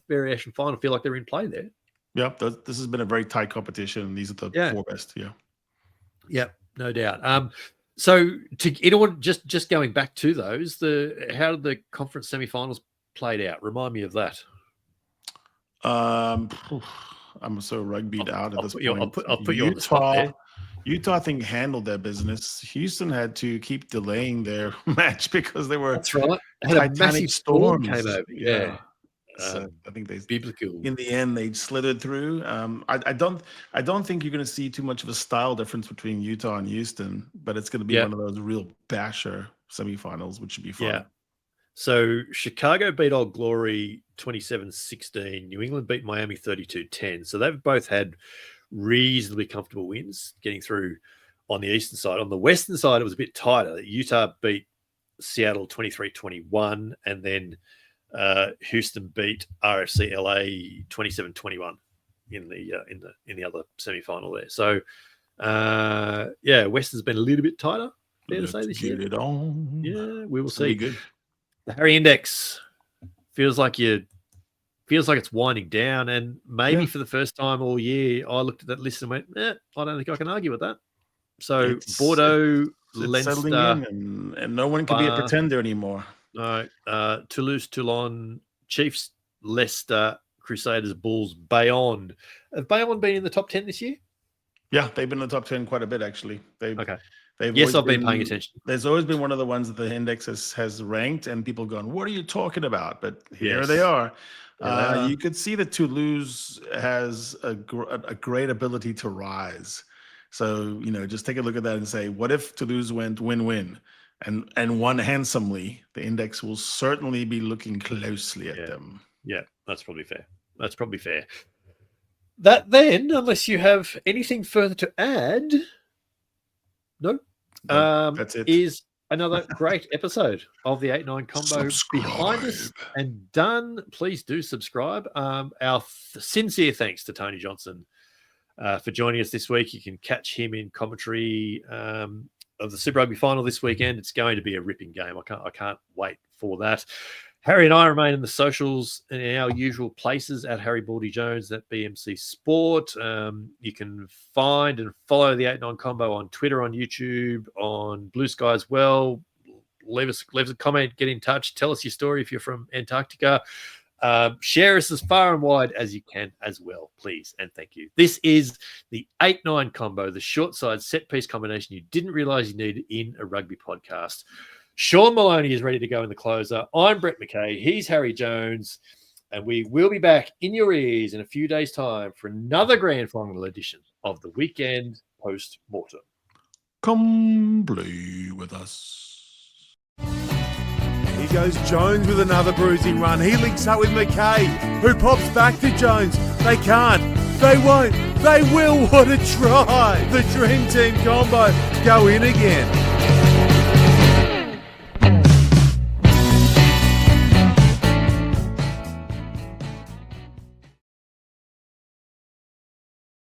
variation final feel like they're in play there.
Yeah, this has been a very tight competition. These are the 4 best.
Yeah, no doubt. So in order, just going back to those, how did the conference semifinals played out? Remind me of that.
I'm so rugbyed out at this point.
I'll put you on the spot there.
Utah, I think, handled their business. Houston had to keep delaying their match because they were.
That's right.
Had a massive storm came
over. Yeah.
So I think they
biblical.
In the end, they slithered through. I don't think you're going to see too much of a style difference between Utah and Houston, but it's going to be one of those real basher semifinals, which should be fun.
Yeah. So Chicago beat Old Glory 27-16. New England beat Miami 32-10. So they've both had reasonably comfortable wins getting through on the eastern side. On the western side, it was a bit tighter. Utah beat Seattle 23-21, and then Houston beat RFC LA 27-21 in the other semi-final there. So Western's been a little bit tighter, fair to say, this year.
It on.
Yeah, we will see.
Good. The
Harry Index feels like it's winding down, and maybe for the first time all year, I looked at that list and went, I don't think I can argue with that. So Bordeaux, Leinster,
settling in, and no one can be a pretender anymore.
No, Toulouse, Toulon, Chiefs, Leicester, Crusaders, Bulls, Bayonne. Have Bayonne been in the top 10 this year?
Yeah, they've been in the top 10 quite a bit, actually.
I've been paying attention.
There's always been one of the ones that the index has ranked, and people going, what are you talking about? But here they are. You could see that Toulouse has a great ability to rise. So, just take a look at that and say, what if Toulouse went win-win and won handsomely? The index will certainly be looking closely at them.
Yeah, that's probably fair. That then, unless you have anything further to add, no,
that's it.
Is another great episode of the 8-9 Combo behind us and done. Please do subscribe. Our sincere thanks to Tony Johnson for joining us this week. You can catch him in commentary of the Super Rugby final this weekend. It's going to be a ripping game. I can't wait for that. Harry and I remain in the socials in our usual places at Harry Baldy Jones at BMC Sport. You can find and follow the 8-9 Combo on Twitter, on YouTube, on Blue Sky as well. Leave us a comment, get in touch, tell us your story if you're from Antarctica. Share us as far and wide as you can as well, please, and thank you. This is the 8-9 Combo, the short side set piece combination you didn't realize you needed in a rugby podcast. Sean Maloney is ready to go in the closer. I'm Brett McKay. He's Harry Jones. And we will be back in your ears in a few days' time for another grand final edition of the Weekend Post-Mortem.
Come play with us.
Here goes Jones with another bruising run. He links up with McKay, who pops back to Jones. They can't. They won't. They will. What a try. The Dream Team Combo go in again.